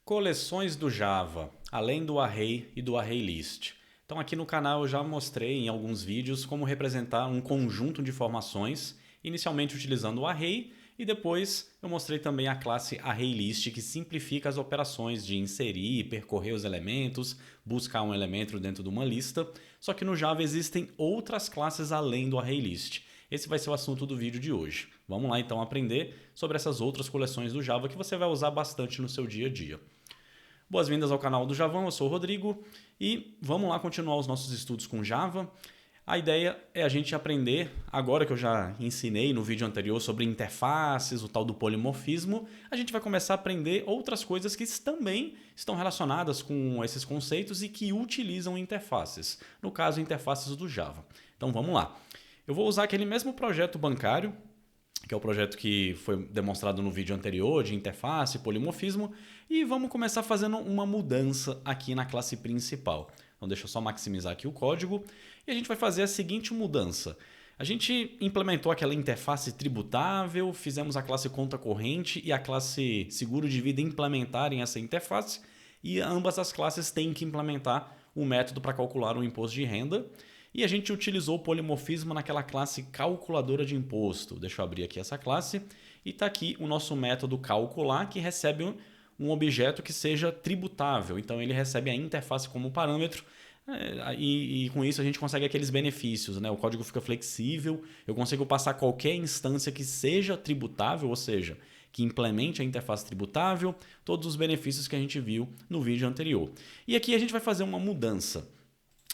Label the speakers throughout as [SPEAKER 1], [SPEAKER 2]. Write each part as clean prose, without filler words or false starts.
[SPEAKER 1] Coleções do Java, além do array e do ArrayList. Então aqui no canal eu já mostrei em alguns vídeos como representar um conjunto de informações, inicialmente utilizando o array, e depois eu mostrei também a classe ArrayList, que simplifica as operações de inserir, percorrer os elementos, buscar um elemento dentro de uma lista. Só que no Java existem outras classes além do ArrayList. Esse vai ser o assunto do vídeo de hoje. Vamos lá então aprender sobre essas outras coleções do Java que você vai usar bastante no seu dia a dia. Boas-vindas ao canal do Javão, eu sou o Rodrigo e vamos lá continuar os nossos estudos com Java. A ideia é a gente aprender, agora que eu já ensinei no vídeo anterior sobre interfaces, o tal do polimorfismo, a gente vai começar a aprender outras coisas que também estão relacionadas com esses conceitos e que utilizam interfaces, no caso interfaces do Java. Então vamos lá. Eu vou usar aquele mesmo projeto bancário, que é o projeto que foi demonstrado no vídeo anterior, de interface, polimorfismo, e vamos começar fazendo uma mudança aqui na classe principal. Então deixa eu só maximizar aqui o código, e a gente vai fazer a seguinte mudança. A gente implementou aquela interface tributável, fizemos a classe conta corrente e a classe seguro de vida implementarem essa interface, e ambas as classes têm que implementar um método para calcular o imposto de renda. E a gente utilizou o polimorfismo naquela classe calculadora de imposto. Deixa eu abrir aqui essa classe. E está aqui o nosso método calcular, que recebe um objeto que seja tributável. Então ele recebe a interface como parâmetro. E com isso a gente consegue aqueles benefícios, né? O código fica flexível, eu consigo passar qualquer instância que seja tributável, ou seja, que implemente a interface tributável, todos os benefícios que a gente viu no vídeo anterior. E aqui a gente vai fazer uma mudança.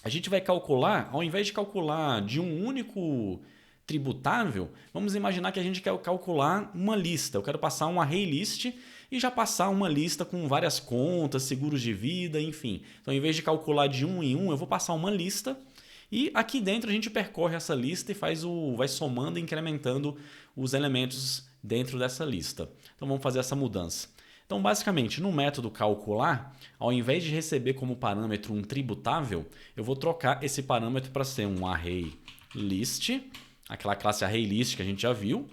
[SPEAKER 1] A gente vai calcular, ao invés de calcular de um único tributável, vamos imaginar que a gente quer calcular uma lista. Eu quero passar um ArrayList e já passar uma lista com várias contas, seguros de vida, enfim. Então, em vez de calcular de um em um, eu vou passar uma lista e aqui dentro a gente percorre essa lista e vai somando e incrementando os elementos dentro dessa lista. Então, vamos fazer essa mudança. Então, basicamente, no método calcular, ao invés de receber como parâmetro um tributável, eu vou trocar esse parâmetro para ser um ArrayList, aquela classe ArrayList que a gente já viu.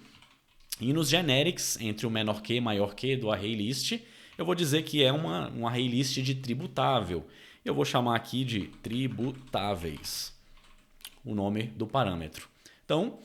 [SPEAKER 1] E nos generics, entre o menor que e maior que do ArrayList, eu vou dizer que é um ArrayList de tributável. Eu vou chamar aqui de tributáveis, o nome do parâmetro. Então,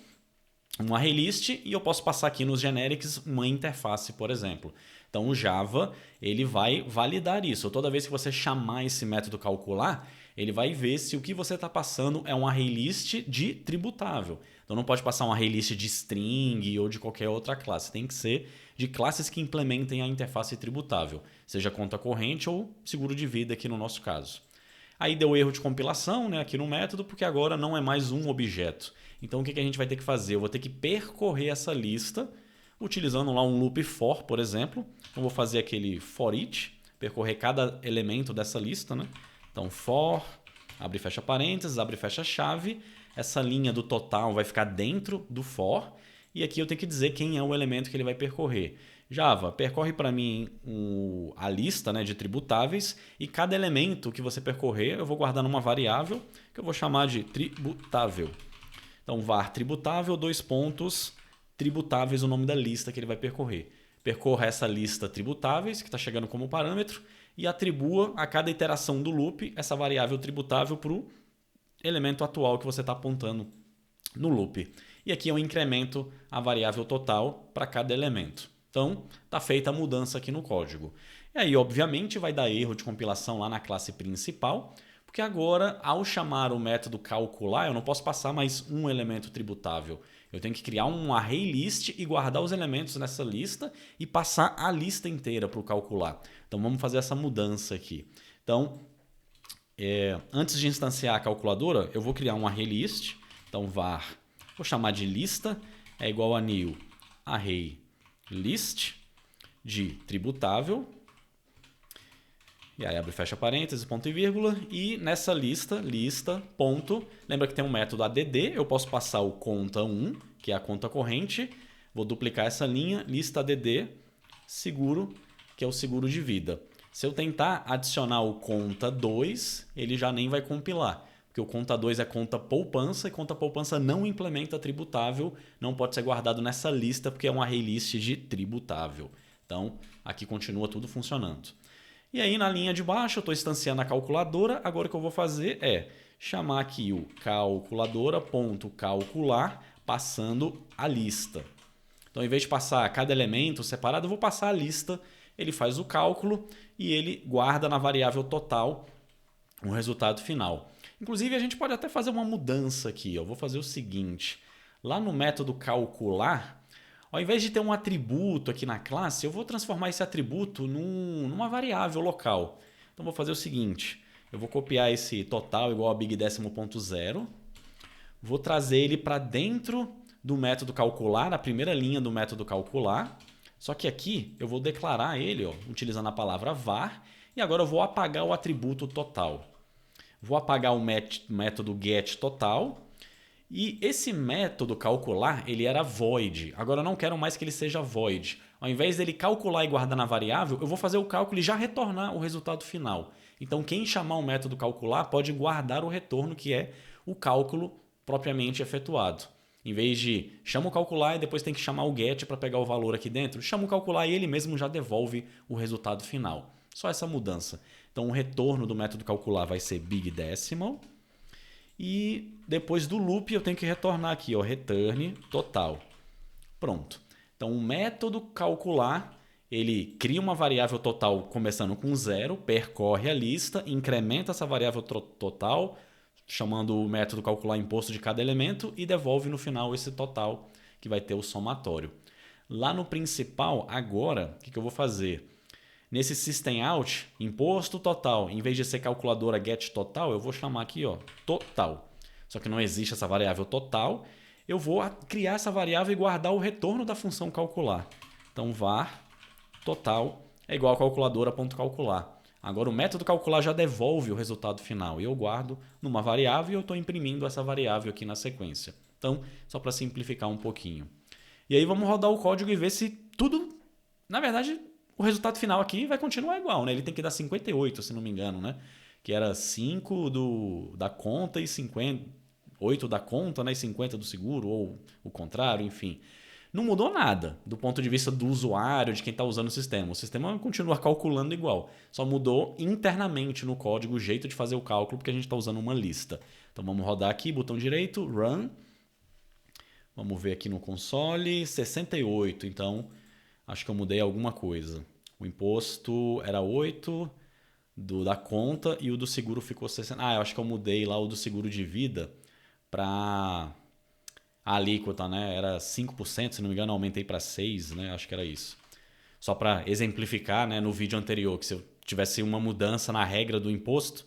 [SPEAKER 1] um ArrayList e eu posso passar aqui nos generics uma interface, por exemplo. Então o Java ele vai validar isso. Toda vez que você chamar esse método calcular, ele vai ver se o que você está passando é um ArrayList de tributável. Então não pode passar um ArrayList de string ou de qualquer outra classe. Tem que ser de classes que implementem a interface tributável, seja conta corrente ou seguro de vida aqui no nosso caso. Aí deu erro de compilação, né, aqui no método, porque agora não é mais um objeto. Então o que a gente vai ter que fazer? Eu vou ter que percorrer essa lista utilizando lá um loop for, por exemplo. Então vou fazer aquele for each, percorrer cada elemento dessa lista, né? Então for, abre e fecha parênteses, abre e fecha chave. Essa linha do total vai ficar dentro do for. E aqui eu tenho que dizer quem é o elemento que ele vai percorrer. Java, percorre para mim a lista, né, de tributáveis e cada elemento que você percorrer eu vou guardar numa variável que eu vou chamar de tributável. Então var tributável, dois pontos, tributáveis, o nome da lista que ele vai percorrer. Percorra essa lista tributáveis, que está chegando como parâmetro, e atribua a cada iteração do loop essa variável tributável para o elemento atual que você está apontando no loop. E aqui eu incremento a variável total para cada elemento. Então, está feita a mudança aqui no código. E aí, obviamente, vai dar erro de compilação lá na classe principal, porque agora, ao chamar o método calcular, eu não posso passar mais um elemento tributável. Eu tenho que criar um ArrayList e guardar os elementos nessa lista e passar a lista inteira para o calcular. Então, vamos fazer essa mudança aqui. Então, antes de instanciar a calculadora, eu vou criar um ArrayList. Então, var, vou chamar de lista, é igual a new ArrayList de tributável. E aí abre e fecha parênteses, ponto e vírgula, e nessa lista, ponto, lembra que tem um método add, eu posso passar o conta1, que é a conta corrente, vou duplicar essa linha, lista add, seguro, que é o seguro de vida. Se eu tentar adicionar o conta2, ele já nem vai compilar, porque o conta2 é conta poupança, e conta poupança não implementa tributável, não pode ser guardado nessa lista, porque é um ArrayList de tributável. Então, aqui continua tudo funcionando. E aí na linha de baixo eu estou instanciando a calculadora. Agora o que eu vou fazer é chamar aqui o calculadora.calcular passando a lista. Então, em vez de passar cada elemento separado, eu vou passar a lista. Ele faz o cálculo e ele guarda na variável total o resultado final. Inclusive, a gente pode até fazer uma mudança aqui. Eu vou fazer o seguinte. Lá no método calcular, ao invés de ter um atributo aqui na classe, eu vou transformar esse atributo numa variável local. Então, vou fazer o seguinte. Eu vou copiar esse total igual a bigdécimo.0. Vou trazer ele para dentro do método calcular, na primeira linha do método calcular. Só que aqui eu vou declarar ele utilizando a palavra var. E agora eu vou apagar o atributo total. Vou apagar o método getTotal. E esse método calcular, ele era void. Agora eu não quero mais que ele seja void. Ao invés dele calcular e guardar na variável, eu vou fazer o cálculo e já retornar o resultado final. Então quem chamar o método calcular pode guardar o retorno, que é o cálculo propriamente efetuado. Em vez de chama o calcular e depois tem que chamar o get para pegar o valor aqui dentro, chama o calcular e ele mesmo já devolve o resultado final. Só essa mudança. Então o retorno do método calcular vai ser bigDecimal. E depois do loop eu tenho que retornar aqui, return total. Pronto. Então o método calcular, ele cria uma variável total começando com 0, percorre a lista, incrementa essa variável total, chamando o método calcular imposto de cada elemento e devolve no final esse total que vai ter o somatório. Lá no principal, agora, o que eu vou fazer? Nesse system_out, imposto total, em vez de ser calculadora getTotal, eu vou chamar aqui total. Só que não existe essa variável total, eu vou criar essa variável e guardar o retorno da função calcular. Então var total é igual a calculadora.calcular. Agora o método calcular já devolve o resultado final e eu guardo numa variável e eu estou imprimindo essa variável aqui na sequência. Então, só para simplificar um pouquinho. E aí vamos rodar o código e ver se tudo... Na verdade, o resultado final aqui vai continuar igual, né? Ele tem que dar 58, se não me engano, né? Que era 5 da conta e 8 da conta, né? E 50 do seguro, ou o contrário, enfim. Não mudou nada do ponto de vista do usuário, de quem está usando o sistema. O sistema continua calculando igual. Só mudou internamente no código o jeito de fazer o cálculo, porque a gente está usando uma lista. Então vamos rodar aqui, botão direito, Run. Vamos ver aqui no console, 68. Então, acho que eu mudei alguma coisa. O imposto era 8 da conta e o do seguro ficou 60. Eu acho que eu mudei lá o do seguro de vida para... A alíquota, né, era 5%, se não me engano, eu aumentei para 6%, né, acho que era isso. Só para exemplificar, né, no vídeo anterior, que se eu tivesse uma mudança na regra do imposto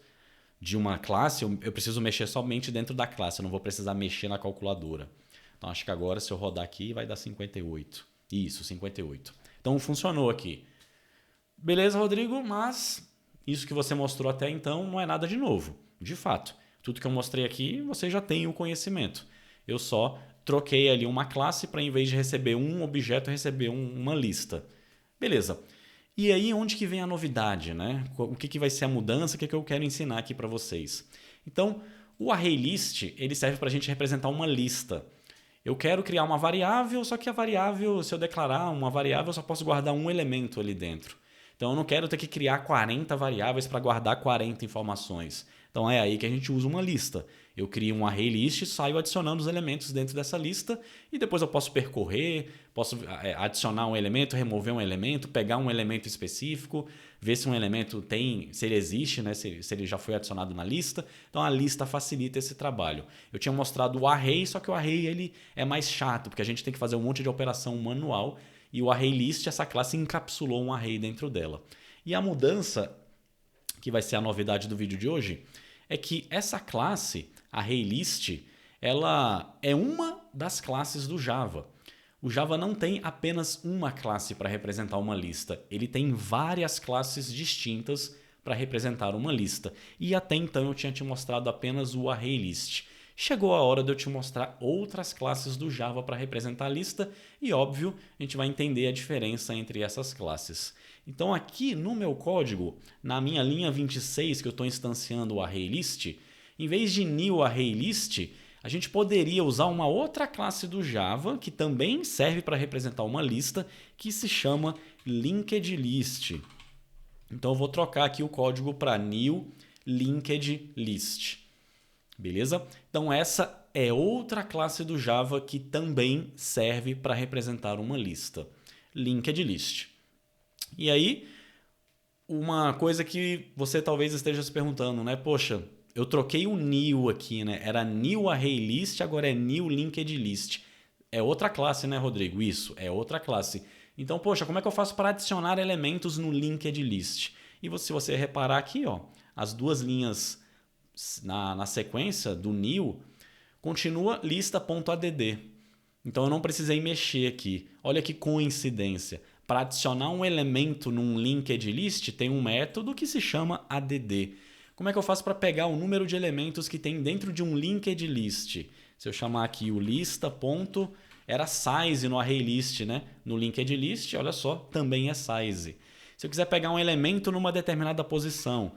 [SPEAKER 1] de uma classe, eu preciso mexer somente dentro da classe, eu não vou precisar mexer na calculadora. Então acho que agora, se eu rodar aqui, vai dar 58. Isso, 58. Então funcionou aqui. Beleza, Rodrigo, mas isso que você mostrou até então não é nada de novo. De fato, tudo que eu mostrei aqui, você já tem o conhecimento. Eu só troquei ali uma classe para, em vez de receber um objeto, receber uma lista. Beleza. E aí, onde que vem a novidade, né? O que vai ser a mudança? O que eu quero ensinar aqui para vocês? Então, o ArrayList, ele serve para a gente representar uma lista. Eu quero criar uma variável, só que a variável, se eu declarar uma variável, eu só posso guardar um elemento ali dentro. Então, eu não quero ter que criar 40 variáveis para guardar 40 informações. Então, é aí que a gente usa uma lista. Eu crio um ArrayList, saio adicionando os elementos dentro dessa lista e depois eu posso percorrer, posso adicionar um elemento, remover um elemento, pegar um elemento específico, ver se um elemento tem, se ele existe, né, se ele já foi adicionado na lista. Então a lista facilita esse trabalho. Eu tinha mostrado o array, só que o array ele é mais chato, porque a gente tem que fazer um monte de operação manual e o ArrayList, essa classe encapsulou um array dentro dela. E a mudança, que vai ser a novidade do vídeo de hoje, é que essa classe, ArrayList, ela é uma das classes do Java. O Java não tem apenas uma classe para representar uma lista, ele tem várias classes distintas para representar uma lista. E até então eu tinha te mostrado apenas o ArrayList. Chegou a hora de eu te mostrar outras classes do Java para representar a lista e, óbvio, a gente vai entender a diferença entre essas classes. Então aqui no meu código, na minha linha 26 que eu estou instanciando o ArrayList, em vez de new ArrayList, a gente poderia usar uma outra classe do Java que também serve para representar uma lista que se chama LinkedList. Então eu vou trocar aqui o código para new linked list. Beleza? Então essa é outra classe do Java que também serve para representar uma lista. Linked list. E aí, uma coisa que você talvez esteja se perguntando, né? Poxa, eu troquei o new aqui, né? Era new array list, agora é new linked list. É outra classe, né, Rodrigo? Isso, é outra classe. Então, poxa, como é que eu faço para adicionar elementos no linked list? E se você reparar aqui, ó, as duas linhas na sequência do new, continua lista.add. Então eu não precisei mexer aqui. Olha que coincidência. Para adicionar um elemento num linked list, tem um método que se chama add. Como é que eu faço para pegar o número de elementos que tem dentro de um linked list? Se eu chamar aqui o lista. Era size no array list, né? No linked list, olha só, também é size. Se eu quiser pegar um elemento numa determinada posição,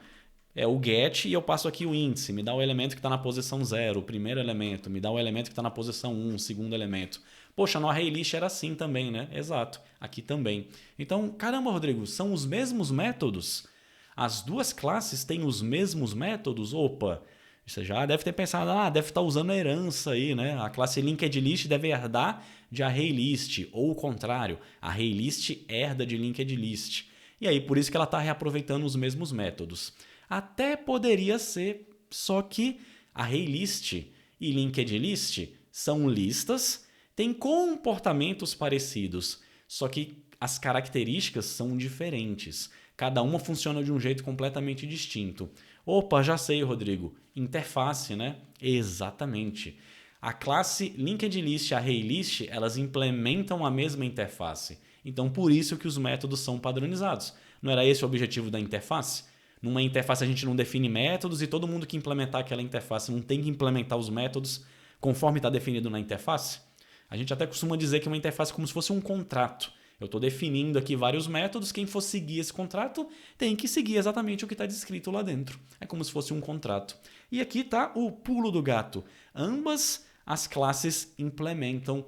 [SPEAKER 1] é o get e eu passo aqui o índice, me dá o elemento que está na posição 0, o primeiro elemento, me dá o elemento que está na posição 1, o segundo elemento. Poxa, no array list era assim também, né? Exato, aqui também. Então, caramba, Rodrigo, são os mesmos métodos? As duas classes têm os mesmos métodos? Opa, você já deve ter pensado, deve estar usando a herança aí, né? A classe linked list deve herdar de array list, ou o contrário, array list herda de linked list. E aí, por isso que ela está reaproveitando os mesmos métodos. Até poderia ser, só que array list e linked list são listas, têm comportamentos parecidos, só que as características são diferentes. Cada uma funciona de um jeito completamente distinto. Opa, já sei, Rodrigo. Interface, né? Exatamente. A classe linked list e array list, elas implementam a mesma interface. Então, por isso que os métodos são padronizados. Não era esse o objetivo da interface? Numa interface a gente não define métodos e todo mundo que implementar aquela interface não tem que implementar os métodos conforme está definido na interface? A gente até costuma dizer que uma interface é como se fosse um contrato. Eu estou definindo aqui vários métodos, quem for seguir esse contrato tem que seguir exatamente o que está descrito lá dentro. É como se fosse um contrato. E aqui está o pulo do gato. Ambas as classes implementam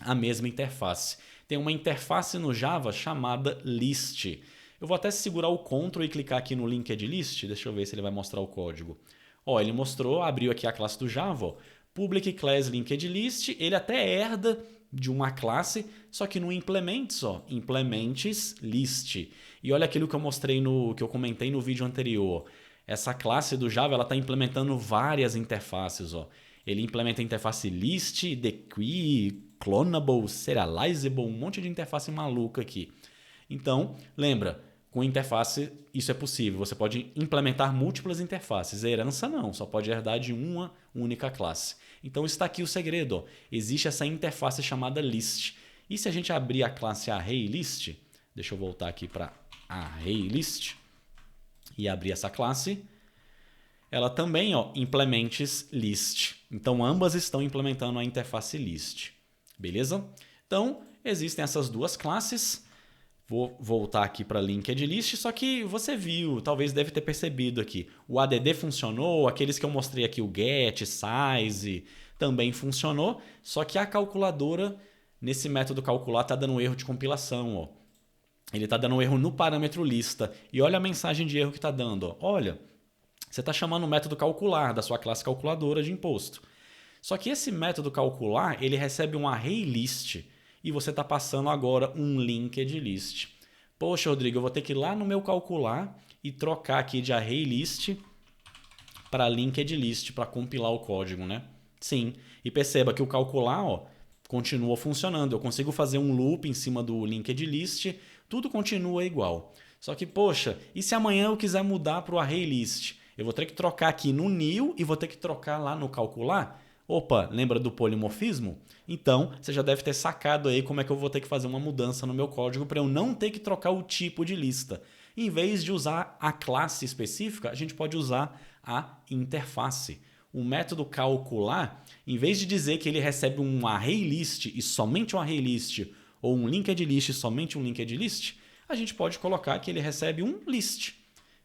[SPEAKER 1] a mesma interface. Tem uma interface no Java chamada list. Eu vou até segurar o Ctrl e clicar aqui no linked list. Deixa eu ver se ele vai mostrar o código. Ó, ele mostrou, abriu aqui a classe do Java. Ó. Public class linked list. Ele até herda de uma classe, só que no implements, ó, implements list. E olha aquilo que eu mostrei que eu comentei no vídeo anterior. Essa classe do Java ela está implementando várias interfaces. Ó. Ele implementa a interface list, dequee, clonable, serializable, um monte de interface maluca aqui. Então, lembra, com interface isso é possível. Você pode implementar múltiplas interfaces. A herança não, só pode herdar de uma única classe. Então está aqui o segredo. Ó. Existe essa interface chamada list. E se a gente abrir a classe ArrayList, deixa eu voltar aqui para ArrayList e abrir essa classe, ela também implements list. Então ambas estão implementando a interface list. Beleza? Então existem essas duas classes. Vou voltar aqui para linked list, só que você viu, talvez deve ter percebido aqui. O add funcionou, aqueles que eu mostrei aqui, o get, size, também funcionou, só que a calculadora, nesse método calcular, está dando um erro de compilação. Ó. Ele está dando um erro no parâmetro lista. E olha a mensagem de erro que está dando. Ó. Olha, você está chamando o método calcular da sua classe calculadora de imposto. Só que esse método calcular, ele recebe um array list, e você está passando agora um linked list. Poxa, Rodrigo, eu vou ter que ir lá no meu calcular e trocar aqui de array list para linked list para compilar o código, né? Sim, e perceba que o calcular continua funcionando. Eu consigo fazer um loop em cima do linked list, tudo continua igual. Só que, poxa, e se amanhã eu quiser mudar para o array list? Eu vou ter que trocar aqui no new e vou ter que trocar lá no calcular? Opa, lembra do polimorfismo? Então, você já deve ter sacado aí como é que eu vou ter que fazer uma mudança no meu código para eu não ter que trocar o tipo de lista. Em vez de usar a classe específica, a gente pode usar a interface. O método calcular, em vez de dizer que ele recebe um array list e somente um array list, ou um linked list e somente um linked list, a gente pode colocar que ele recebe um list.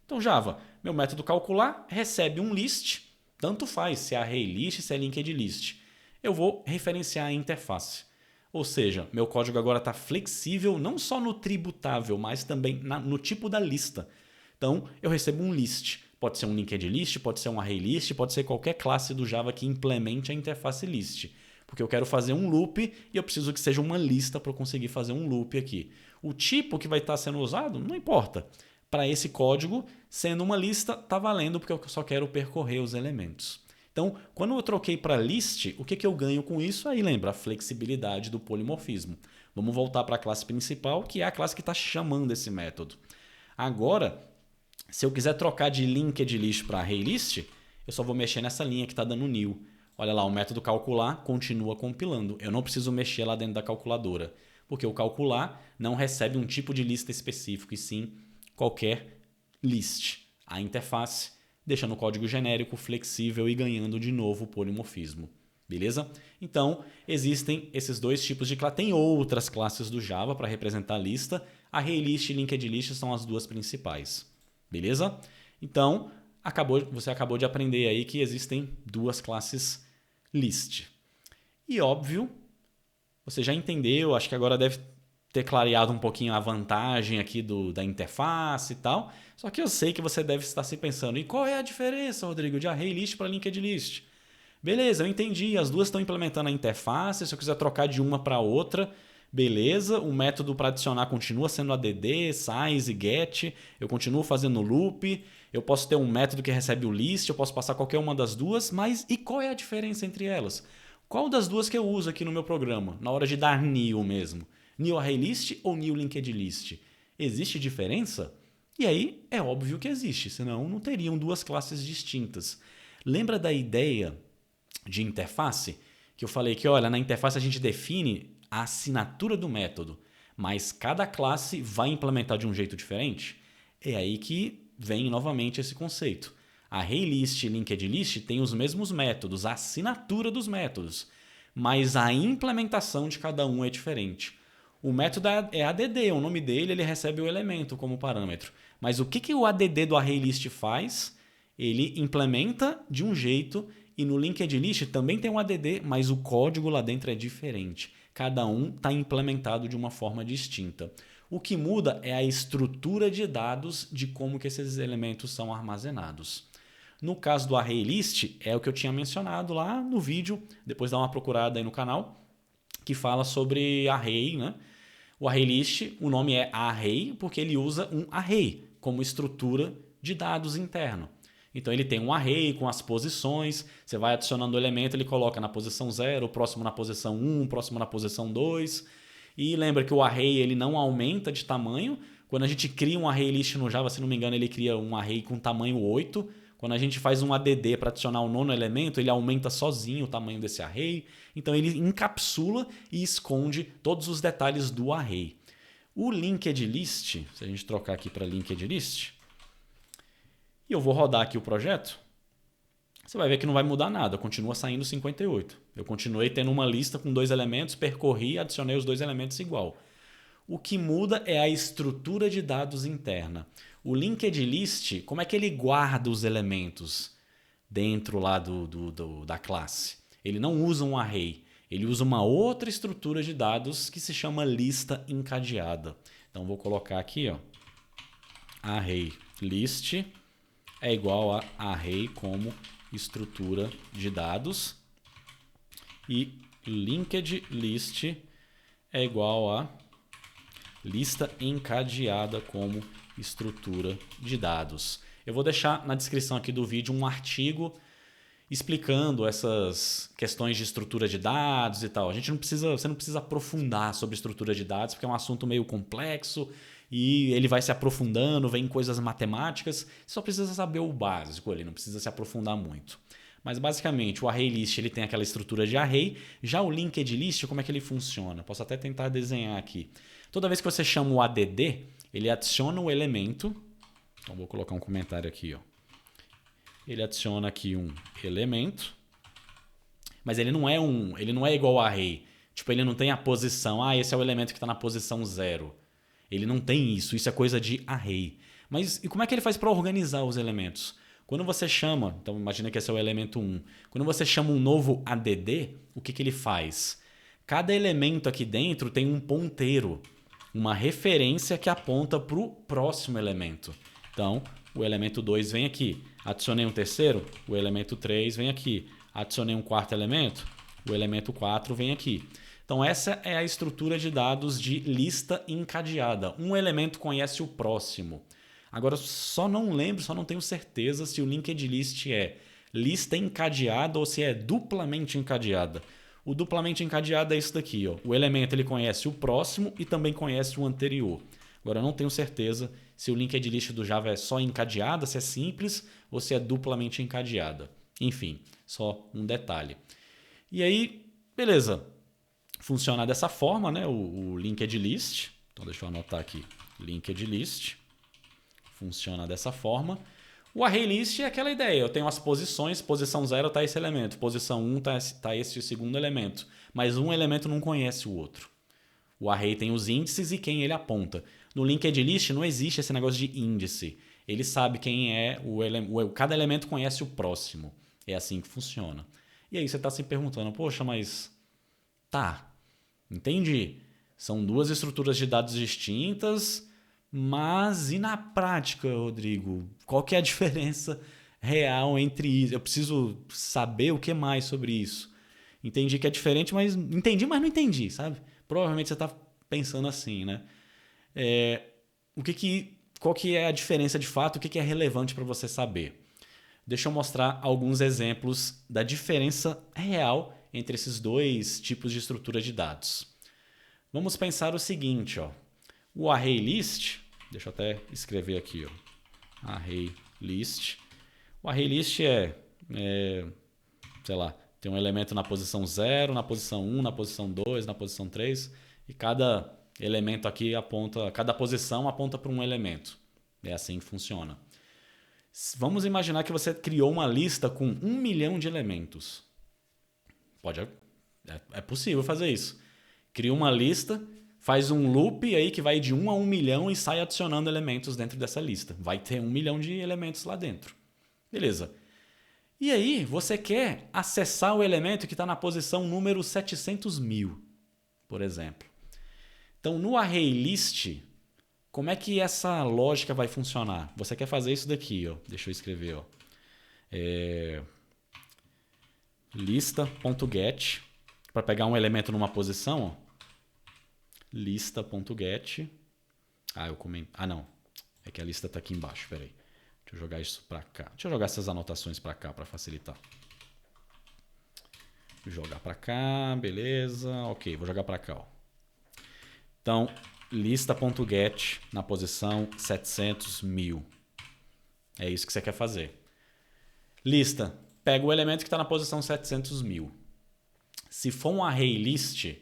[SPEAKER 1] Então, Java, meu método calcular recebe um list. Tanto faz se é array list, se é linked list. Eu vou referenciar a interface. Ou seja, meu código agora está flexível não só no tributável, mas também no tipo da lista. Então, eu recebo um list. Pode ser um linked list, pode ser um array list, pode ser qualquer classe do Java que implemente a interface list. Porque eu quero fazer um loop e eu preciso que seja uma lista para eu conseguir fazer um loop aqui. O tipo que vai estar sendo usado, não importa. Para esse código, sendo uma lista, está valendo porque eu só quero percorrer os elementos. Então, quando eu troquei para list, o que eu ganho com isso? Aí lembra a flexibilidade do polimorfismo. Vamos voltar para a classe principal, que é a classe que está chamando esse método. Agora, se eu quiser trocar de linked list para array list, eu só vou mexer nessa linha que está dando new. Olha lá, o método calcular continua compilando. Eu não preciso mexer lá dentro da calculadora, porque o calcular não recebe um tipo de lista específico, e sim qualquer list. A interface deixando o código genérico, flexível e ganhando de novo o polimorfismo. Beleza? Então, existem esses dois tipos de classe. Tem outras classes do Java para representar a lista. ArrayList e LinkedList são as duas principais. Beleza? Então, você acabou de aprender aí que existem duas classes list. E óbvio, você já entendeu, acho que agora deve ter clareado um pouquinho a vantagem aqui da interface e tal. Só que eu sei que você deve estar se pensando, e qual é a diferença, Rodrigo, de ArrayList para LinkedList? Beleza, eu entendi, as duas estão implementando a interface, se eu quiser trocar de uma para outra, beleza, o método para adicionar continua sendo add, size, get, eu continuo fazendo loop, eu posso ter um método que recebe o list, eu posso passar qualquer uma das duas, mas e qual é a diferença entre elas? Qual das duas que eu uso aqui no meu programa, na hora de dar new mesmo? New ArrayList ou New LinkedList? Existe diferença? E aí é óbvio que existe, senão não teriam duas classes distintas. Lembra da ideia de interface? Que eu falei que, olha, na interface a gente define a assinatura do método, mas cada classe vai implementar de um jeito diferente? É aí que vem novamente esse conceito. ArrayList e LinkedList têm os mesmos métodos, a assinatura dos métodos, mas a implementação de cada um é diferente. O método é add, o nome dele, ele recebe o elemento como parâmetro. Mas o que o add do ArrayList faz? Ele implementa de um jeito e no LinkedList também tem um add, mas o código lá dentro é diferente. Cada um está implementado de uma forma distinta. O que muda é a estrutura de dados de como que esses elementos são armazenados. No caso do ArrayList, é o que eu tinha mencionado lá no vídeo, depois dá uma procurada aí no canal, que fala sobre array, né? O ArrayList, o nome é array porque ele usa um array como estrutura de dados interno. Então ele tem um array com as posições, você vai adicionando o elemento, ele coloca na posição 0, o próximo na posição 1, o próximo na posição 2. E lembra que o array ele não aumenta de tamanho. Quando a gente cria um ArrayList no Java, se não me engano, ele cria um array com tamanho 8. Quando a gente faz um add para adicionar o nono elemento, ele aumenta sozinho o tamanho desse array. Então ele encapsula e esconde todos os detalhes do array. O LinkedList, se a gente trocar aqui para LinkedList, e eu vou rodar aqui o projeto, você vai ver que não vai mudar nada, continua saindo 58. Eu continuei tendo uma lista com dois elementos, percorri e adicionei os dois elementos igual. O que muda é a estrutura de dados interna. O LinkedList, como é que ele guarda os elementos dentro lá da classe? Ele não usa um array, ele usa uma outra estrutura de dados que se chama lista encadeada. Então vou colocar aqui, ó, array list é igual a array como estrutura de dados e linked list é igual a lista encadeada como estrutura de dados. Eu vou deixar na descrição aqui do vídeo um artigo explicando essas questões de estrutura de dados e tal. Você não precisa aprofundar sobre estrutura de dados, porque é um assunto meio complexo e ele vai se aprofundando, vem coisas matemáticas, você só precisa saber o básico ali, não precisa se aprofundar muito. Mas basicamente o ArrayList ele tem aquela estrutura de array, já o LinkedList, como é que ele funciona? Posso até tentar desenhar aqui. Toda vez que você chama o add, ele adiciona o elemento, então vou colocar um comentário aqui, ó. Ele adiciona aqui um elemento, mas ele não é igual ao array. Tipo, ele não tem a posição, esse é o elemento que está na posição 0. Ele não tem isso, isso é coisa de array. Mas e como é que ele faz para organizar os elementos? Quando você chama, então imagina que esse é o elemento 1. Quando você chama um novo add, o que ele faz? Cada elemento aqui dentro tem um ponteiro, uma referência que aponta para o próximo elemento. Então, o elemento 2 vem aqui. Adicionei um terceiro, o elemento 3 vem aqui. Adicionei um quarto elemento, o elemento 4 vem aqui. Então, essa é a estrutura de dados de lista encadeada. Um elemento conhece o próximo. Agora, só não tenho certeza se o linked list é lista encadeada ou se é duplamente encadeada. O duplamente encadeado é isso daqui. Ó. O elemento ele conhece o próximo e também conhece o anterior. Agora, eu não tenho certeza se o linked list do Java é só encadeada, se é simples ou se é duplamente encadeada. Enfim, só um detalhe. E aí, beleza. Funciona dessa forma, né? O linked list. Então, deixa eu anotar aqui. Linked list. Funciona dessa forma. O array list é aquela ideia. Eu tenho as posições. Posição 0 está esse elemento. Posição 1 está esse segundo elemento. Mas um elemento não conhece o outro. O array tem os índices e quem ele aponta. No linked list não existe esse negócio de índice. Ele sabe quem é cada elemento conhece o próximo. É assim que funciona. E aí você está se perguntando, poxa, mas tá, entendi. São duas estruturas de dados distintas, mas e na prática, Rodrigo? Qual que é a diferença real entre isso? Eu preciso saber o que mais sobre isso. Entendi que é diferente, mas entendi, mas não entendi, sabe? Provavelmente você está pensando assim, né? Qual que é a diferença de fato? O que é relevante para você saber? Deixa eu mostrar alguns exemplos da diferença real entre esses dois tipos de estrutura de dados. Vamos pensar o seguinte, ó. O array list, deixa eu até escrever aqui, ó. Array list. O array list sei lá, tem um elemento na posição 0, na posição 1, na posição 2, na posição 3, e cada elemento aqui aponta, cada posição aponta para um elemento. É assim que funciona. Vamos imaginar que você criou uma lista com 1 milhão de elementos. É possível fazer isso. Cria uma lista, faz um loop aí que vai de 1 a 1 milhão e sai adicionando elementos dentro dessa lista. Vai ter 1 milhão de elementos lá dentro. Beleza. E aí, você quer acessar o elemento que está na posição número 700.000, por exemplo. Então, no array list, como é que essa lógica vai funcionar? Você quer fazer isso daqui, ó. Deixa eu escrever, ó. Lista.get, para pegar um elemento numa posição, ó. Lista.get. Não. É que a lista está aqui embaixo, peraí. Deixa eu jogar isso para cá. Deixa eu jogar essas anotações para cá para facilitar. Jogar para cá, beleza. Ok, vou jogar para cá, ó. Então, lista.get na posição 700.000. É isso que você quer fazer. Lista, pega o elemento que está na posição 700.000. Se for um array list,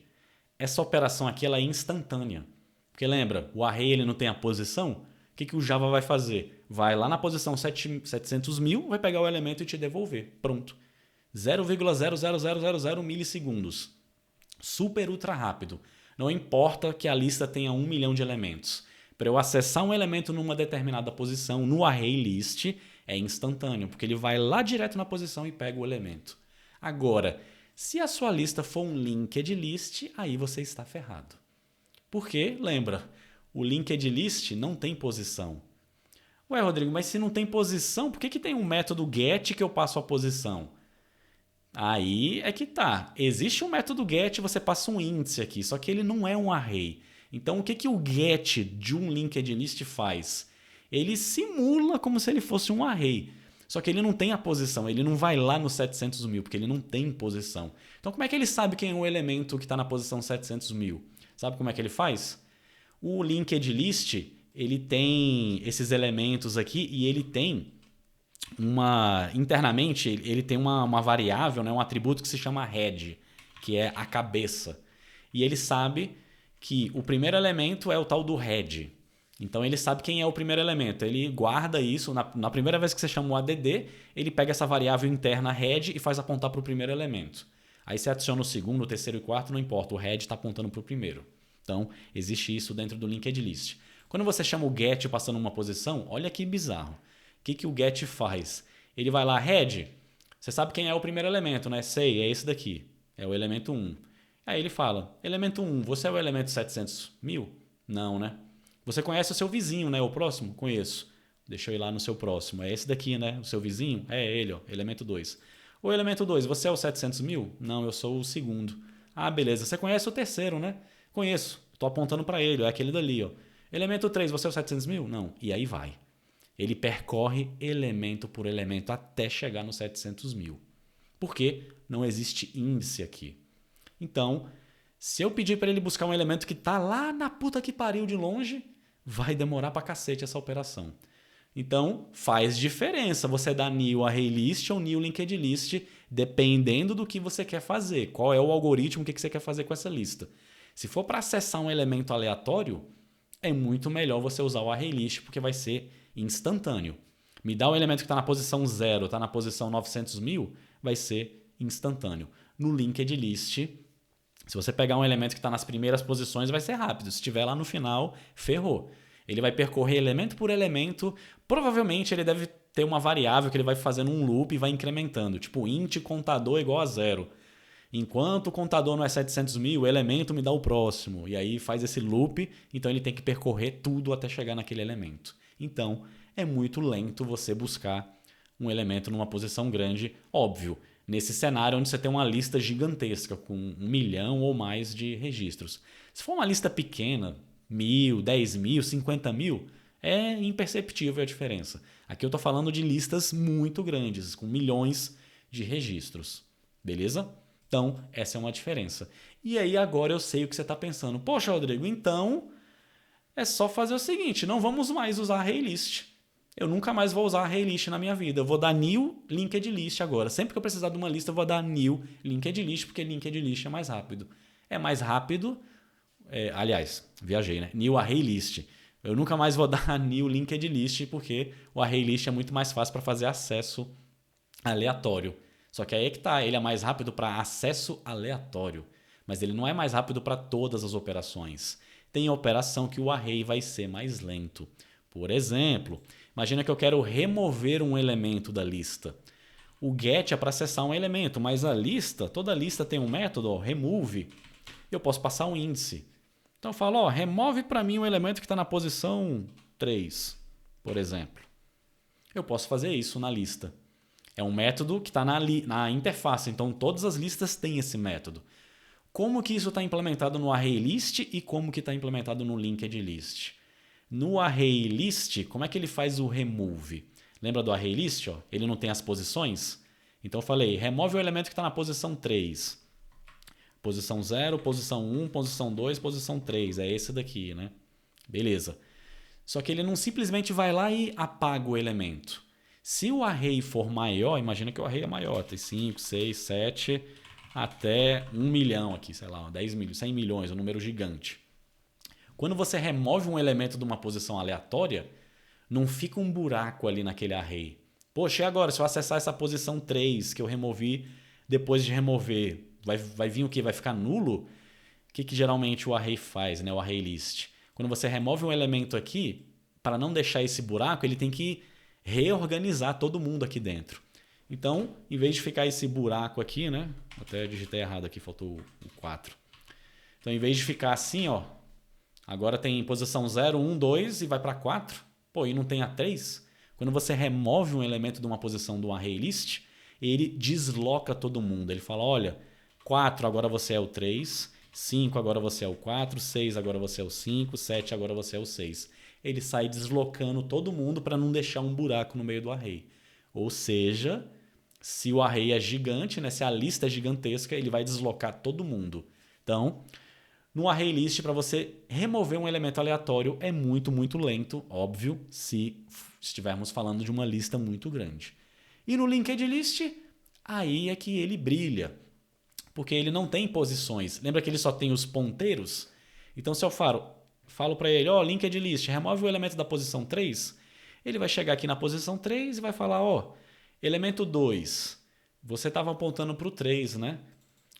[SPEAKER 1] essa operação aqui ela é instantânea. Porque lembra, o array ele não tem a posição. O que o Java vai fazer? Vai lá na posição 700.000, vai pegar o elemento e te devolver. Pronto. 0,00000 milissegundos. Super ultra rápido. Não importa que a lista tenha 1 milhão de elementos. Para eu acessar um elemento numa determinada posição, no array list, é instantâneo, porque ele vai lá direto na posição e pega o elemento. Agora, se a sua lista for um linked list, aí você está ferrado. Porque, lembra, o linked list não tem posição. Ué, Rodrigo, mas se não tem posição, por que tem um método get que eu passo a posição? Aí é que tá. Existe um método get, você passa um índice aqui, só que ele não é um array. Então o que o get de um linked list faz? Ele simula como se ele fosse um array. Só que ele não tem a posição, ele não vai lá no 700.000, porque ele não tem posição. Então como é que ele sabe quem é o elemento que está na posição 700.000? Sabe como é que ele faz? O linked list, ele tem esses elementos aqui e ele tem internamente ele tem uma variável, né, um atributo que se chama head, que é a cabeça. E ele sabe que o primeiro elemento é o tal do head. Então ele sabe quem é o primeiro elemento. Ele guarda isso. Na primeira vez que você chama o add, ele pega essa variável interna head e faz apontar para o primeiro elemento. Aí você adiciona o segundo, o terceiro e o quarto, não importa. O head está apontando para o primeiro. Então existe isso dentro do linked list. Quando você chama o get passando uma posição, olha que bizarro. O que o get faz? Ele vai lá, head, você sabe quem é o primeiro elemento, né? Sei, é esse daqui. É o elemento 1. Aí ele fala, elemento 1, você é o elemento 700.000? Não, né? Você conhece o seu vizinho, né? O próximo? Conheço. Deixa eu ir lá no seu próximo. É esse daqui, né? O seu vizinho? É ele, ó, elemento 2. O elemento 2, você é o 700.000? Não, eu sou o segundo. Ah, beleza. Você conhece o terceiro, né? Conheço. Tô apontando para ele, é aquele dali, ó. Elemento 3, você é o 700.000? Não. E aí vai. Ele percorre elemento por elemento até chegar no 700.000. Por quê? Não existe índice aqui. Então, se eu pedir para ele buscar um elemento que está lá na puta que pariu de longe, vai demorar pra cacete essa operação. Então, faz diferença você dar new ArrayList ou new linked list, dependendo do que você quer fazer. Qual é o algoritmo, o que você quer fazer com essa lista. Se for para acessar um elemento aleatório, é muito melhor você usar o ArrayList, porque vai ser instantâneo. Me dá o elemento que está na posição 0, está na posição 900.000, vai ser instantâneo. No linked list, se você pegar um elemento que está nas primeiras posições, vai ser rápido. Se estiver lá no final, ferrou. Ele vai percorrer elemento por elemento. Provavelmente ele deve ter uma variável que ele vai fazendo um loop e vai incrementando. Tipo, int contador igual a 0. Enquanto o contador não é 700.000, o elemento me dá o próximo. E aí faz esse loop, então ele tem que percorrer tudo até chegar naquele elemento. Então, é muito lento você buscar um elemento numa posição grande, óbvio. Nesse cenário onde você tem uma lista gigantesca, com 1 milhão ou mais de registros. Se for uma lista pequena, 1.000, 10.000, 50.000, é imperceptível a diferença. Aqui eu estou falando de listas muito grandes, com milhões de registros. Beleza? Então, essa é uma diferença. E aí agora eu sei o que você está pensando. Poxa, Rodrigo, então é só fazer o seguinte, não vamos mais usar ArrayList. Eu nunca mais vou usar ArrayList na minha vida. Eu vou dar new linked list agora. Sempre que eu precisar de uma lista, eu vou dar new linked list, porque linked list é mais rápido. É mais rápido, aliás, viajei, né? New ArrayList. Eu nunca mais vou dar new linked list, porque o ArrayList é muito mais fácil para fazer acesso aleatório. Só que aí é que tá, ele é mais rápido para acesso aleatório, mas ele não é mais rápido para todas as operações. Tem operação que o array vai ser mais lento. Por exemplo, imagina que eu quero remover um elemento da lista. O get é para acessar um elemento, mas a lista, toda lista tem um método, ó, remove. Eu posso passar um índice. Então eu falo, ó, remove para mim um elemento que está na posição 3, por exemplo. Eu posso fazer isso na lista. É um método que está na interface, então todas as listas têm esse método. Como que isso está implementado no ArrayList e como que está implementado no linked list? No ArrayList, como é que ele faz o remove? Lembra do ArrayList? Ó? Ele não tem as posições? Então eu falei, remove o elemento que está na posição 3. Posição 0, posição 1, posição 2, posição 3. É esse daqui, né? Beleza. Só que ele não simplesmente vai lá e apaga o elemento. Se o array for maior, imagina que o array é maior, tem 5, 6, 7, até 1 milhão aqui, sei lá, 10 milhões, 100 milhões, um número gigante. Quando você remove um elemento de uma posição aleatória, não fica um buraco ali naquele array. Poxa, e agora, se eu acessar essa posição 3 que eu removi, depois de remover, vai vir o quê? Vai ficar nulo? O que geralmente o array faz, né? O ArrayList? Quando você remove um elemento aqui, para não deixar esse buraco, ele tem que reorganizar todo mundo aqui dentro. Então, em vez de ficar esse buraco aqui, né? Até digitei errado aqui, faltou o 4. Então, em vez de ficar assim, ó, agora tem posição 0, 1, 2 e vai para 4. Pô, e não tem a 3? Quando você remove um elemento de uma posição do ArrayList, ele desloca todo mundo. Ele fala, olha, 4 agora você é o 3, 5 agora você é o 4, 6 agora você é o 5, 7 agora você é o 6. Ele sai deslocando todo mundo para não deixar um buraco no meio do array. Ou seja, se o array é gigante, né, se a lista é gigantesca, ele vai deslocar todo mundo. Então, no ArrayList, para você remover um elemento aleatório é muito, muito lento, óbvio, se estivermos falando de uma lista muito grande. E no linked list, aí é que ele brilha, porque ele não tem posições. Lembra que ele só tem os ponteiros? Então, se eu falo para ele, ó, linked list, remove o elemento da posição 3, ele vai chegar aqui na posição 3 e vai falar, ó, elemento 2, você estava apontando para o 3, né?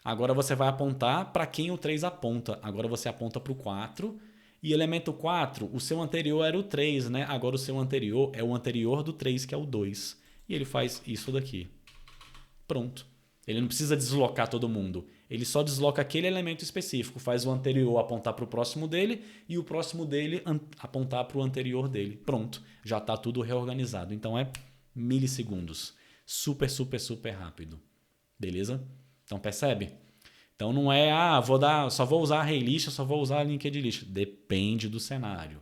[SPEAKER 1] Agora você vai apontar para quem o 3 aponta. Agora você aponta para o 4. E elemento 4, o seu anterior era o 3, né? Agora o seu anterior é o anterior do 3, que é o 2. E ele faz isso daqui. Pronto. Ele não precisa deslocar todo mundo. Ele só desloca aquele elemento específico, faz o anterior apontar para o próximo dele e o próximo dele apontar para o anterior dele. Pronto, já está tudo reorganizado. Então é milissegundos. Super, super, super rápido. Beleza? Então percebe? Então não é, só vou usar array list, só vou usar linked list. Depende do cenário.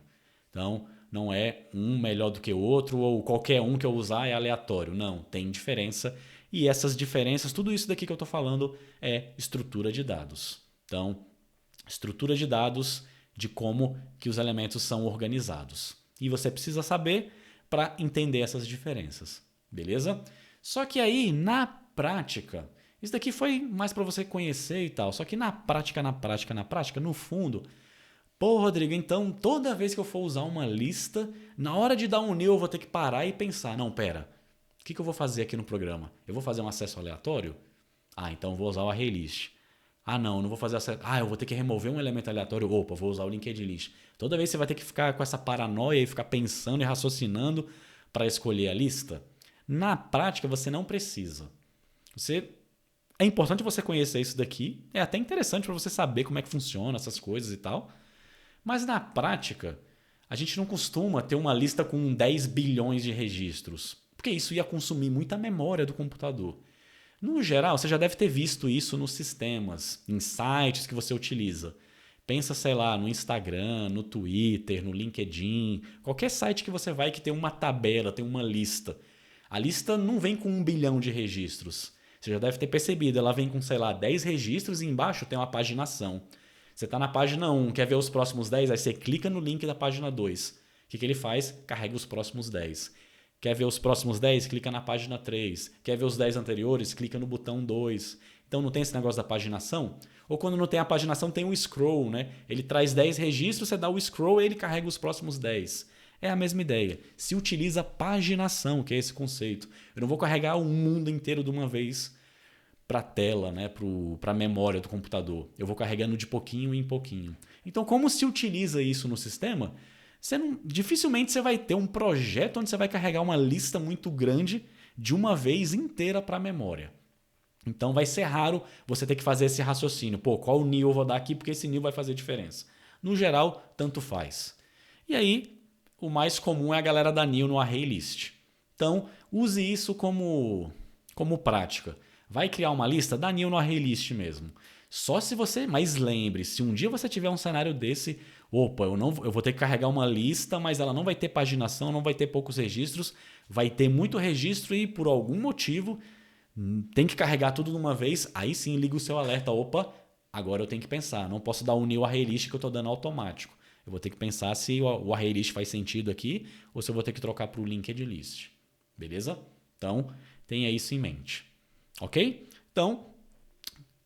[SPEAKER 1] Então não é um melhor do que o outro ou qualquer um que eu usar é aleatório. Não, tem diferença. E essas diferenças, tudo isso daqui que eu estou falando é estrutura de dados. Então, estrutura de dados de como que os elementos são organizados. E você precisa saber para entender essas diferenças. Beleza? Só que aí, na prática, isso daqui foi mais para você conhecer e tal. Só que na prática, no fundo, pô, Rodrigo, então toda vez que eu for usar uma lista, na hora de dar um new eu vou ter que parar e pensar, não, pera, o que eu vou fazer aqui no programa? Eu vou fazer um acesso aleatório? Então eu vou usar o array list. Não vou fazer acesso. Eu vou ter que remover um elemento aleatório. Opa, vou usar o linked list. Toda vez você vai ter que ficar com essa paranoia e ficar pensando e raciocinando para escolher a lista. Na prática, você não precisa. É importante você conhecer isso daqui. É até interessante para você saber como é que funciona essas coisas e tal. Mas na prática, a gente não costuma ter uma lista com 10 bilhões de registros, porque isso ia consumir muita memória do computador. No geral, você já deve ter visto isso nos sistemas, em sites que você utiliza. Pensa, sei lá, no Instagram, no Twitter, no LinkedIn, qualquer site que você vai que tem uma tabela, tem uma lista. A lista não vem com 1 bilhão de registros. Você já deve ter percebido, ela vem com, sei lá, 10 registros e embaixo tem uma paginação. Você está na página 1, quer ver os próximos 10? Aí você clica no link da página 2. O que ele faz? Carrega os próximos 10. Quer ver os próximos 10? Clica na página 3. Quer ver os 10 anteriores? Clica no botão 2. Então não tem esse negócio da paginação? Ou quando não tem a paginação, tem o scroll, né? Ele traz 10 registros, você dá o scroll e ele carrega os próximos 10. É a mesma ideia. Se utiliza paginação, que é esse conceito. Eu não vou carregar o mundo inteiro de uma vez para a tela, né, para a memória do computador. Eu vou carregando de pouquinho em pouquinho. Então, como se utiliza isso no sistema? Dificilmente você vai ter um projeto onde você vai carregar uma lista muito grande de uma vez inteira para a memória. Então, vai ser raro você ter que fazer esse raciocínio. Qual new eu vou dar aqui porque esse new vai fazer diferença? No geral, tanto faz. E aí, o mais comum é a galera dar new no array list. Então, use isso como prática. Vai criar uma lista? Dá new no array list mesmo. Só se você... Mas lembre, se um dia você tiver um cenário desse, eu vou ter que carregar uma lista, mas ela não vai ter paginação, não vai ter poucos registros, vai ter muito registro e por algum motivo tem que carregar tudo de uma vez, aí sim liga o seu alerta. Agora eu tenho que pensar, não posso dar o new array list que eu estou dando automático. Eu vou ter que pensar se o array list faz sentido aqui ou se eu vou ter que trocar para o linked list. Beleza? Então, tenha isso em mente. Ok? Então,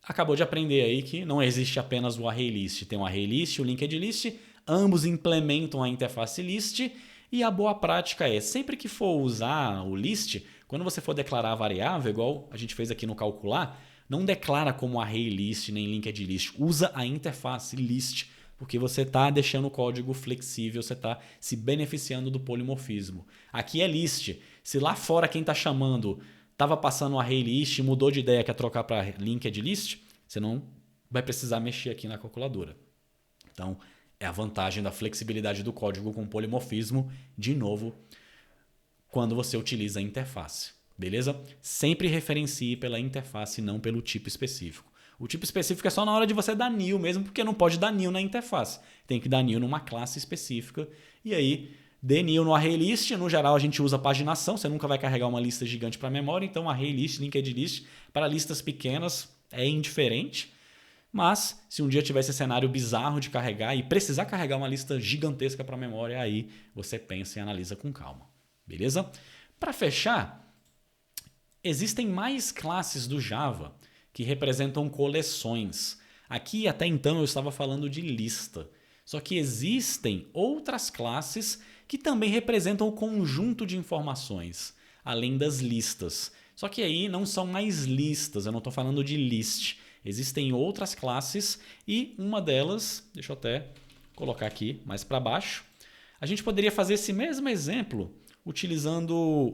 [SPEAKER 1] acabou de aprender aí que não existe apenas o array list. Tem o array list e o linked list. Ambos implementam a interface list. E a boa prática é, sempre que for usar o list, quando você for declarar a variável, igual a gente fez aqui no calcular, não declara como array list nem linked list. Usa a interface list, porque você está deixando o código flexível, você está se beneficiando do polimorfismo. Aqui é list. Se lá fora quem está chamando estava passando o array list, mudou de ideia, quer trocar para linked list, você não vai precisar mexer aqui na calculadora. Então, é a vantagem da flexibilidade do código com polimorfismo, de novo, quando você utiliza a interface. Beleza? Sempre referencie pela interface, não pelo tipo específico. O tipo específico é só na hora de você dar new mesmo, porque não pode dar new na interface. Tem que dar new numa classe específica. E aí, dê new no array list. No geral, a gente usa paginação. Você nunca vai carregar uma lista gigante para a memória. Então, array list, linked list, para listas pequenas é indiferente. Mas, se um dia tiver esse cenário bizarro de carregar e precisar carregar uma lista gigantesca para a memória, aí você pensa e analisa com calma. Beleza? Para fechar, existem mais classes do Java que representam coleções. Aqui, até então, eu estava falando de lista. Só que existem outras classes que também representam o conjunto de informações, além das listas. Só que aí não são mais listas, eu não estou falando de list. Existem outras classes e uma delas, deixa eu até colocar aqui mais para baixo, a gente poderia fazer esse mesmo exemplo utilizando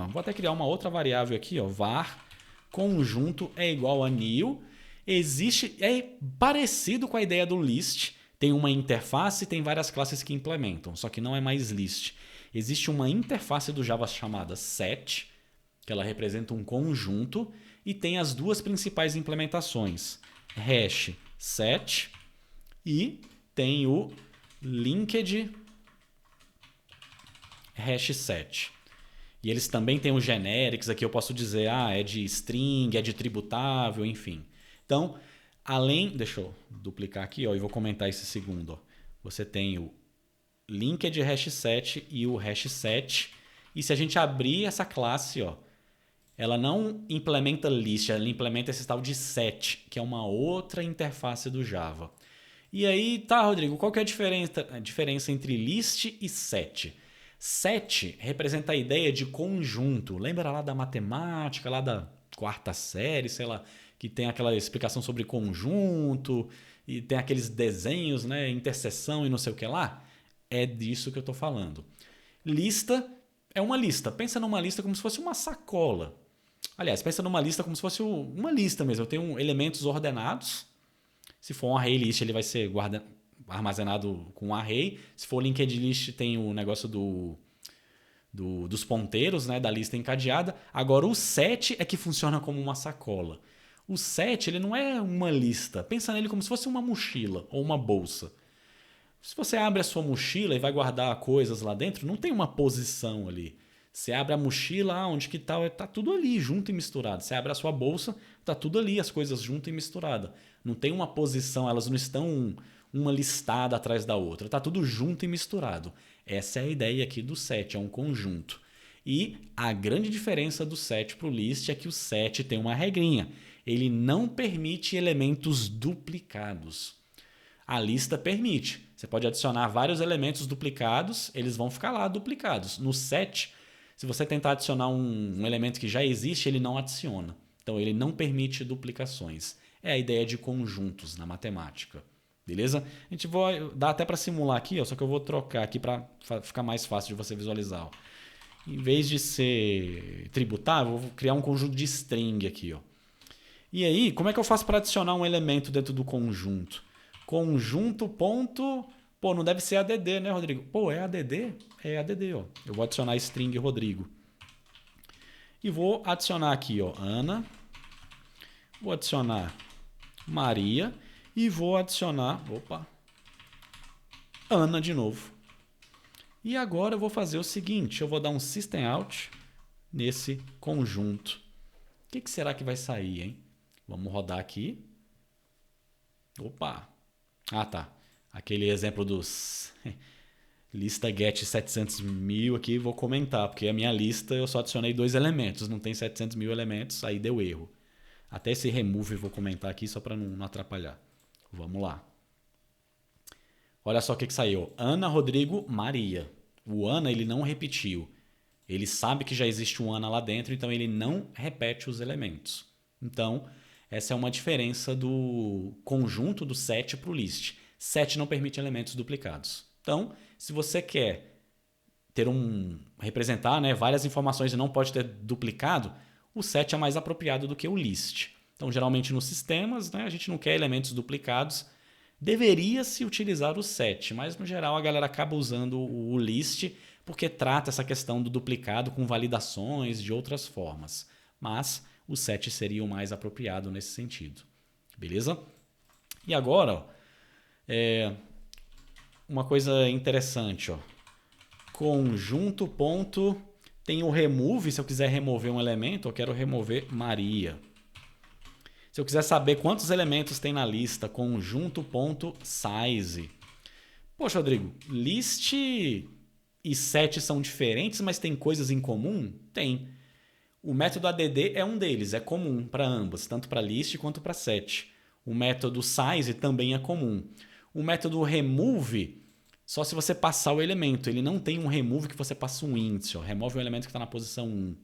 [SPEAKER 1] vou até criar uma outra variável aqui, var conjunto é igual a new, É parecido com a ideia do list. Tem uma interface e tem várias classes que implementam, só que não é mais list. Existe uma interface do Java chamada set, que ela representa um conjunto, e tem as duas principais implementações, hash set e tem o linked hash set. E eles também têm os generics, aqui eu posso dizer, é de string, é de tributável, enfim. Então, deixa eu duplicar aqui, ó, e vou comentar esse segundo. Ó. Você tem o linked hash set e o hash set. E se a gente abrir essa classe, ó, ela não implementa list, ela implementa esse tal de set, que é uma outra interface do Java. E aí, tá, Rodrigo, qual que é a diferença entre list e set? Set representa a ideia de conjunto. Lembra lá da matemática, lá da quarta série, sei lá, que tem aquela explicação sobre conjunto e tem aqueles desenhos, né, interseção e não sei o que lá? É disso que eu estou falando. Lista é uma lista. Pensa numa lista como se fosse uma sacola. Aliás, pensa numa lista como se fosse uma lista mesmo. Eu tenho elementos ordenados. Se for um array list, ele vai ser armazenado com um array. Se for linked list, tem o negócio dos ponteiros, né, da lista encadeada. Agora, o set é que funciona como uma sacola. O set ele não é uma lista. Pensa nele como se fosse uma mochila ou uma bolsa. Se você abre a sua mochila e vai guardar coisas lá dentro, não tem uma posição ali. Você abre a mochila, onde que tá? Tá tudo ali, junto e misturado. Você abre a sua bolsa, tá tudo ali, as coisas junto e misturada. Não tem uma posição, elas não estão uma listada atrás da outra. Tá tudo junto e misturado. Essa é a ideia aqui do set, é um conjunto. E a grande diferença do set para o list é que o set tem uma regrinha. Ele não permite elementos duplicados. A lista permite. Você pode adicionar vários elementos duplicados, eles vão ficar lá duplicados. No set, se você tentar adicionar um elemento que já existe, ele não adiciona. Então, ele não permite duplicações. É a ideia de conjuntos na matemática. Beleza? A gente vai dar até para simular aqui, ó, só que eu vou trocar aqui para ficar mais fácil de você visualizar. Ó. Em vez de ser tributável, eu vou criar um conjunto de string aqui. Ó. E aí, como é que eu faço para adicionar um elemento dentro do conjunto? Conjunto ponto... Pô, não deve ser ADD, né, Rodrigo? Pô, é ADD? É ADD, ó. Eu vou adicionar string Rodrigo. E vou adicionar aqui, ó, Ana. Vou adicionar Maria. E vou adicionar... Opa! Ana de novo. E agora eu vou fazer o seguinte. Eu vou dar um system out nesse conjunto. O que será que vai sair, hein? Vamos rodar aqui. Opa! Ah, tá. Aquele exemplo dos lista get 700 mil aqui, vou comentar, porque a minha lista eu só adicionei 2 elementos, não tem 700 mil elementos, aí deu erro. Até esse remove eu vou comentar aqui só para não atrapalhar. Vamos lá. Olha só o que saiu. Ana, Rodrigo, Maria. O Ana ele não repetiu. Ele sabe que já existe um Ana lá dentro, então ele não repete os elementos. Então, essa é uma diferença do conjunto do set para o list. Set não permite elementos duplicados. Então, se você quer representar, né, várias informações e não pode ter duplicado, o set é mais apropriado do que o list. Então, geralmente nos sistemas, né, a gente não quer elementos duplicados. Deveria-se utilizar o set, mas no geral a galera acaba usando o list porque trata essa questão do duplicado com validações de outras formas. Mas o set seria o mais apropriado nesse sentido. Beleza? E agora, ó, uma coisa interessante, ó. Conjunto ponto tem o remove, se eu quiser remover um elemento, eu quero remover Maria. Se eu quiser saber quantos elementos tem na lista, conjunto ponto size. Poxa, Rodrigo, list e set são diferentes, mas tem coisas em comum? Tem. O método add é um deles, é comum para ambas, tanto para list quanto para set. O método size também é comum. O método remove, só se você passar o elemento. Ele não tem um remove que você passa um índice. Ó. Remove um elemento que está na posição 1.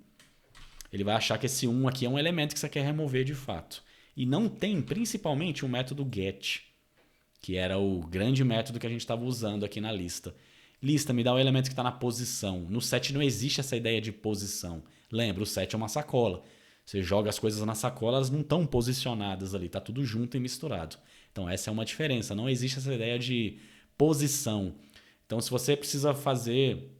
[SPEAKER 1] Ele vai achar que esse 1 aqui é um elemento que você quer remover de fato. E não tem, principalmente, o método get, que era o grande método que a gente estava usando aqui na lista. Lista, me dá o elemento que está na posição. No set não existe essa ideia de posição. Lembra, o set é uma sacola. Você joga as coisas na sacola, elas não estão posicionadas ali, tá tudo junto e misturado. Então essa é uma diferença, não existe essa ideia de posição. Então se você precisa fazer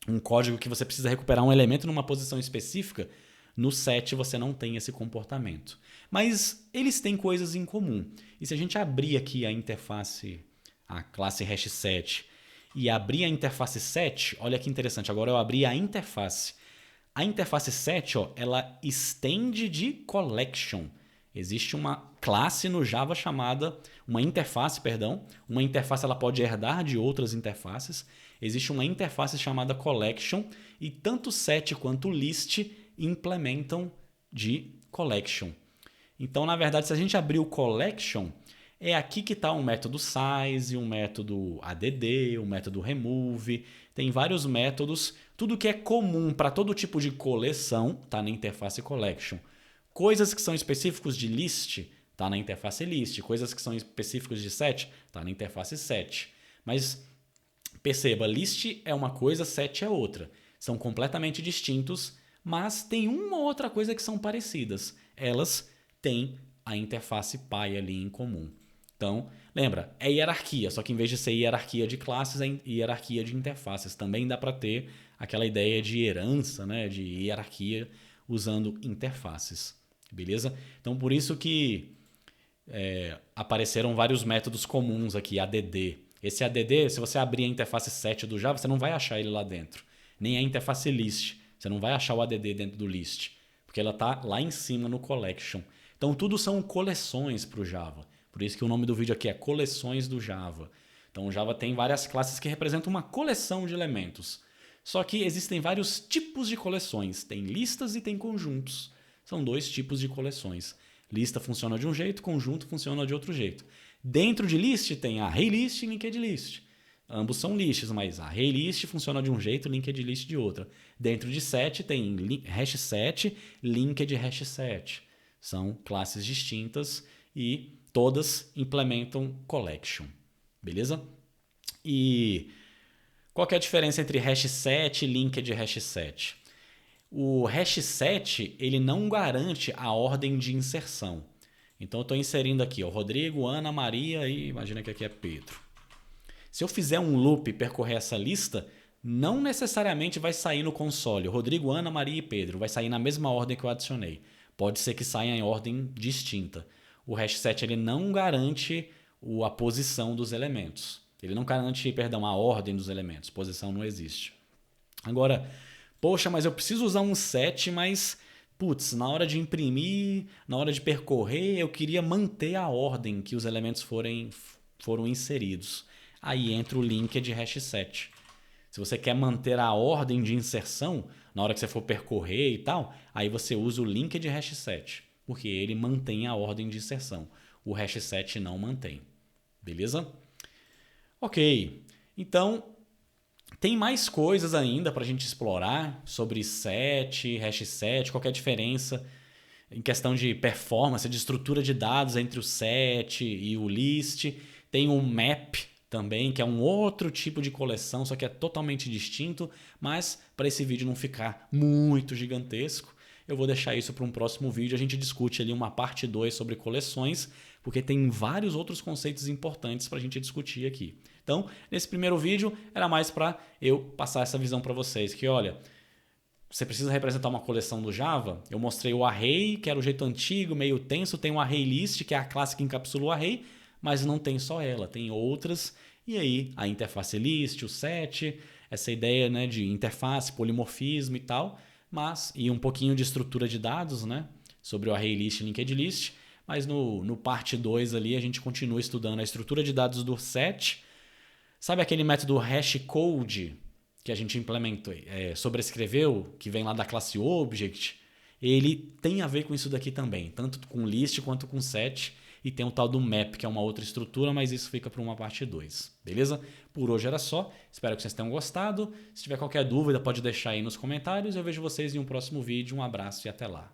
[SPEAKER 1] um código que você precisa recuperar um elemento numa posição específica, no set você não tem esse comportamento. Mas eles têm coisas em comum. E se a gente abrir aqui a interface, a classe hashSet, e abrir a interface set, olha que interessante, agora eu abri a interface. A interface set, ó, ela estende de collection. Existe uma classe no Java chamada, uma interface ela pode herdar de outras interfaces. Existe uma interface chamada collection e tanto set quanto list implementam de collection. Então, na verdade, se a gente abrir o collection, é aqui que está um método size, um método add, um método remove. Tem vários métodos. Tudo que é comum para todo tipo de coleção está na interface collection. Coisas que são específicos de list está na interface list. Coisas que são específicos de set está na interface set. Mas perceba, list é uma coisa, set é outra. São completamente distintos, mas tem uma outra coisa que são parecidas. Elas têm a interface pai ali em comum. Então, lembra, é hierarquia, só que em vez de ser hierarquia de classes, é hierarquia de interfaces. Também dá para ter aquela ideia de herança, né, de hierarquia usando interfaces. Beleza? Então, por isso que apareceram vários métodos comuns aqui, add. Esse add, se você abrir a interface set do Java, você não vai achar ele lá dentro. Nem a interface list. Você não vai achar o add dentro do list, porque ela está lá em cima no collection. Então, tudo são coleções para o Java. Por isso que o nome do vídeo aqui é Coleções do Java. Então, o Java tem várias classes que representam uma coleção de elementos. Só que existem vários tipos de coleções. Tem listas e tem conjuntos. São dois tipos de coleções. Lista funciona de um jeito, conjunto funciona de outro jeito. Dentro de list tem ArrayList e LinkedList. Ambos são lists, mas ArrayList funciona de um jeito, LinkedList de outra. Dentro de set tem hashSet, LinkedHashSet. São classes distintas e todas implementam collection. Beleza? E qual que é a diferença entre hashSet e LinkedHashSet? O hashSet ele não garante a ordem de inserção. Então eu estou inserindo aqui, ó, Rodrigo, Ana, Maria e imagina que aqui é Pedro. Se eu fizer um loop e percorrer essa lista, não necessariamente vai sair no console Rodrigo, Ana, Maria e Pedro. Vai sair na mesma ordem que eu adicionei. Pode ser que saia em ordem distinta. O hashSet ele não garante a posição dos elementos. Ele não garante, a ordem dos elementos. Posição não existe. Agora, poxa, mas eu preciso usar um set, mas putz, na hora de imprimir, na hora de percorrer, eu queria manter a ordem que os elementos foram inseridos. Aí entra o LinkedHashSet. Se você quer manter a ordem de inserção, na hora que você for percorrer e tal, aí você usa o LinkedHashSet, porque ele mantém a ordem de inserção. O hashSet não mantém. Beleza? Ok. Então, tem mais coisas ainda para a gente explorar sobre set, hashSet, qual que é a diferença em questão de performance, de estrutura de dados entre o set e o list. Tem o map também, que é um outro tipo de coleção, só que é totalmente distinto, mas para esse vídeo não ficar muito gigantesco, eu vou deixar isso para um próximo vídeo. A gente discute ali uma parte 2 sobre coleções, porque tem vários outros conceitos importantes para a gente discutir aqui. Então, nesse primeiro vídeo, era mais para eu passar essa visão para vocês, que olha, você precisa representar uma coleção do Java. Eu mostrei o array, que era o jeito antigo, meio tenso, tem o ArrayList, que é a classe que encapsula o array, mas não tem só ela, tem outras. E aí a interface list, o set, essa ideia, né, de interface, polimorfismo e tal, e um pouquinho de estrutura de dados, né, sobre o ArrayList e LinkedList. Mas no parte 2 ali a gente continua estudando a estrutura de dados do set. Sabe aquele método hashCode que a gente implementou, sobrescreveu, que vem lá da classe Object? Ele tem a ver com isso daqui também, tanto com list quanto com set. E tem o tal do map, que é uma outra estrutura, mas isso fica para uma parte 2, beleza? Por hoje era só, espero que vocês tenham gostado. Se tiver qualquer dúvida, pode deixar aí nos comentários. Eu vejo vocês em um próximo vídeo. Um abraço e até lá.